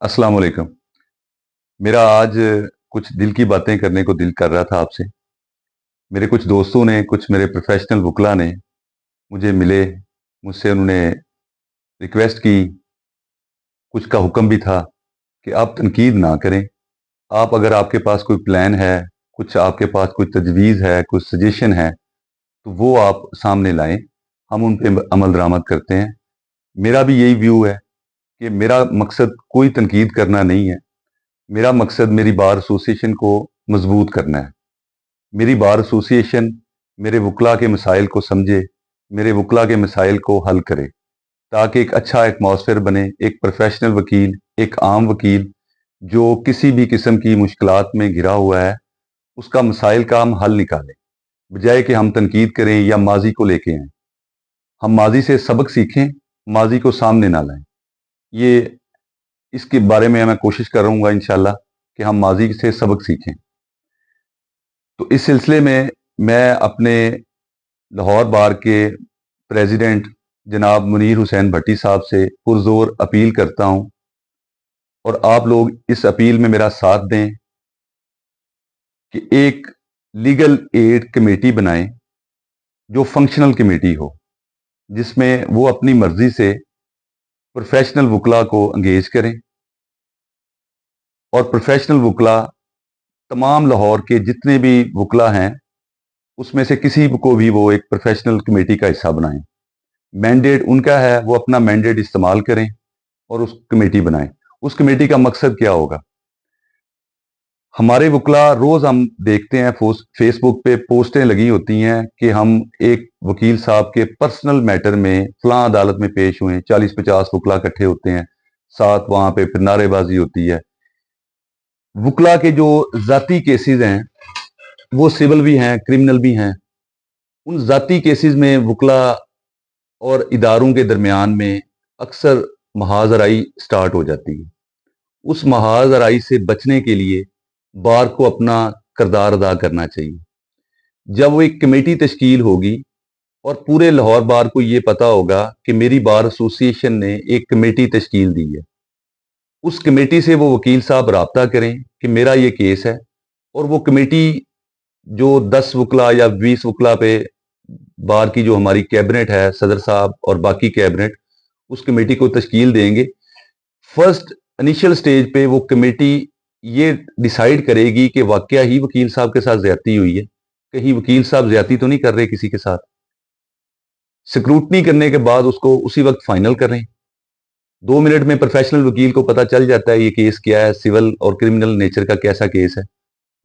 अस्सलाम वालेकुम। मेरा आज कुछ दिल की बातें करने को दिल कर रहा था आपसे। मेरे कुछ दोस्तों ने, कुछ मेरे प्रोफेशनल वकला ने मुझे मिले, मुझसे उन्होंने रिक्वेस्ट की, कुछ का हुक्म भी था कि आप तनकीद ना करें। आप अगर आपके पास कोई प्लान है, कुछ आपके पास कोई तजवीज़ है, कुछ सजेशन है, तो वो आप सामने लाएँ, हम उन पे अमल दरामद करते हैं। मेरा भी यही व्यू है कि मेरा मकसद कोई तनकीद करना नहीं है। मेरा मकसद मेरी बार एसोसिएशन को मजबूत करना है। मेरी बार एसोसिएशन मेरे वकला के मसाइल को समझे, मेरे वकला के मसाइल को हल करे, ताकि एक अच्छा एटमॉस्फेयर बने। एक प्रोफेशनल वकील, एक आम वकील जो किसी भी किस्म की मुश्किलात में घिरा हुआ है, उसका मसाइल का हम हल निकालें, बजाय कि हम तनकीद करें या माजी को लेके आएँ। हम माजी से सबक सीखें, माजी को सामने ना लाएं। ये इसके बारे में मैं कोशिश करूँगा इंशाल्लाह कि हम माजी से सबक सीखें। तो इस सिलसिले में मैं अपने लाहौर बार के प्रेसिडेंट जनाब मुनीर हुसैन भट्टी साहब से पुरजोर अपील करता हूं, और आप लोग इस अपील में मेरा साथ दें कि एक लीगल एड कमेटी बनाएं जो फंक्शनल कमेटी हो, जिसमें वो अपनी मर्जी से प्रोफेशनल वकला को एंगेज करें, और प्रोफेशनल वकला तमाम लाहौर के जितने भी वकला हैं उसमें से किसी को भी वो एक प्रोफेशनल कमेटी का हिस्सा बनाएं। मैंडेट उनका है, वो अपना मैंडेट इस्तेमाल करें और उस कमेटी बनाएं। उस कमेटी का मकसद क्या होगा? हमारे वकला रोज हम देखते हैं फेसबुक पे पोस्टें लगी होती हैं कि हम एक वकील साहब के पर्सनल मैटर में फलां अदालत में पेश हुए, 40-50 वकला इकट्ठे होते हैं, साथ वहां पे फिर नारेबाजी होती है। वकला के जो जाती केसेस हैं वो सिविल भी हैं, क्रिमिनल भी हैं। उन जाती केसेस में वकला और इदारों के दरमियान में अक्सर महाजराई स्टार्ट हो जाती है। उस महाजराई से बचने के लिए बार को अपना किरदार अदा करना चाहिए। जब वो एक कमेटी तश्कील होगी और पूरे लाहौर बार को ये पता होगा कि मेरी बार एसोसिएशन ने एक कमेटी तश्कील दी है, उस कमेटी से वो वकील साहब राब्ता करें कि मेरा ये केस है, और वो कमेटी जो 10 वकला या 20 वकला पे बार की जो हमारी कैबिनेट है, सदर साहब और बाकी कैबिनेट उस कमेटी को तश्कील देंगे। फर्स्ट इनिशियल स्टेज पे वो कमेटी ये डिसाइड करेगी कि वाकया ही वकील साहब के साथ ज्यादती हुई है, कहीं वकील साहब ज्यादती तो नहीं कर रहे किसी के साथ। स्क्रूटनी करने के बाद उसको उसी वक्त फाइनल करें। 2 मिनट में प्रोफेशनल वकील को पता चल जाता है ये केस क्या है, सिविल और क्रिमिनल नेचर का कैसा केस है,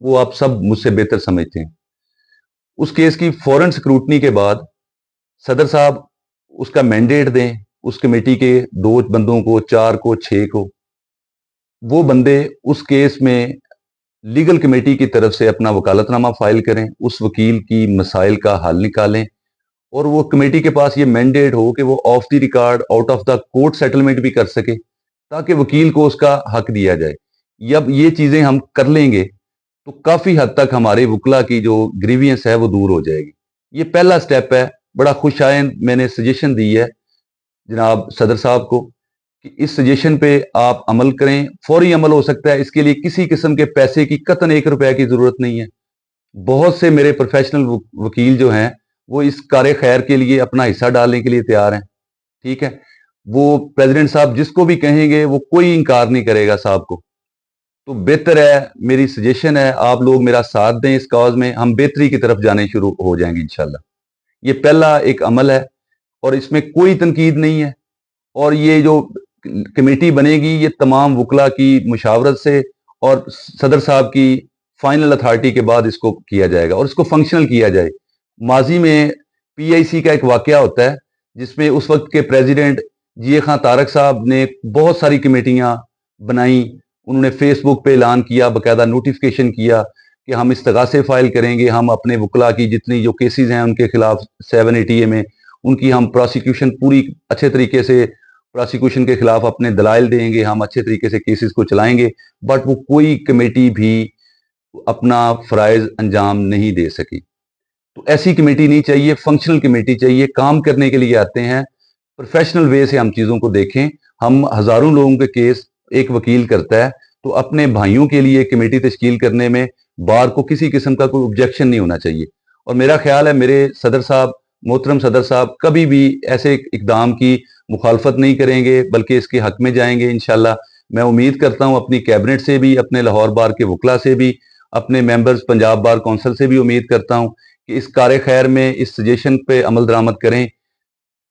वो आप सब मुझसे बेहतर समझते हैं। उस केस की फौरन स्क्रूटनी के बाद सदर साहब उसका मैंडेट दें उस कमेटी के 2 बंदों को, 4 को, 6 को। वो बंदे उस केस में लीगल कमेटी की तरफ से अपना वकालतनामा फाइल करें, उस वकील की मसाइल का हल निकालें, और वो कमेटी के पास ये मैंडेट हो कि वो of the record, out of the court settlement भी कर सके, ताकि वकील को उसका हक दिया जाए। जब ये चीजें हम कर लेंगे तो काफी हद तक हमारे वकला की जो ग्रीवियंस है वो दूर हो जाएगी। ये पहला स्टेप है। बड़ा खुशायन मैंने सजेशन दी है जनाब सदर साहब को कि इस सजेशन पे आप अमल करें। फौरी अमल हो सकता है, इसके लिए किसी किस्म के पैसे की कतन 1 रुपए की जरूरत नहीं है। बहुत से मेरे प्रोफेशनल वकील जो हैं वो इस कार्य खैर के लिए अपना हिस्सा डालने के लिए तैयार हैं। ठीक है, वो प्रेसिडेंट साहब जिसको भी कहेंगे वो कोई इनकार नहीं करेगा साहब को। तो बेहतर है, मेरी सजेशन है आप लोग मेरा साथ दें इस कॉज में, हम बेहतरी की तरफ जाने शुरू हो जाएंगे इंशाल्लाह। ये पहला एक अमल है और इसमें कोई तनकीद नहीं है। और ये जो कमेटी बनेगी ये तमाम वकला की मुशावरत से और सदर साहब की फाइनल अथॉरिटी के बाद इसको किया जाएगा, और इसको फंक्शनल किया जाए। माजी में पीआईसी का एक वाकया होता है जिसमें उस वक्त के प्रेसिडेंट जिया खां तारक साहब ने बहुत सारी कमेटियां बनाई। उन्होंने फेसबुक पे ऐलान किया, बाकायदा नोटिफिकेशन किया कि हम इस्तगासे फाइल करेंगे, हम अपने वकला की जितनी जो केसेस हैं उनके खिलाफ 780A में उनकी हम प्रोसिक्यूशन पूरी अच्छे तरीके से प्रोसिक्यूशन के खिलाफ अपने दलाइल देंगे, हम अच्छे तरीके से केसेस को चलाएंगे। बट वो कोई कमेटी भी अपना फ़राइज़ अंजाम नहीं दे सकी। तो ऐसी कमेटी नहीं चाहिए, फंक्शनल कमेटी चाहिए। काम करने के लिए आते हैं, प्रोफेशनल वे से हम चीज़ों को देखें। हम हज़ारों लोगों के केस ایک وکیل کرتا ہے تو اپنے بھائیوں کے لیے کمیٹی تشکیل کرنے میں بار کو کسی قسم کا کوئی آبجیکشن نہیں ہونا چاہیے. اور میرا خیال ہے میرے صدر صاحب، محترم صدر صاحب کبھی بھی ایسے اقدام کی مخالفت نہیں کریں گے بلکہ اس کے حق میں جائیں گے انشاءاللہ. میں امید کرتا ہوں اپنی کیبنٹ سے بھی، اپنے لاہور بار کے وکلا سے بھی، اپنے ممبرز پنجاب بار کونسل سے بھی امید کرتا ہوں کہ اس کار خیر میں اس سجیشن پہ عمل درآمد کریں.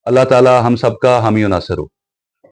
اللہ تعالی ہم سب کا حامی و ناصر ہو.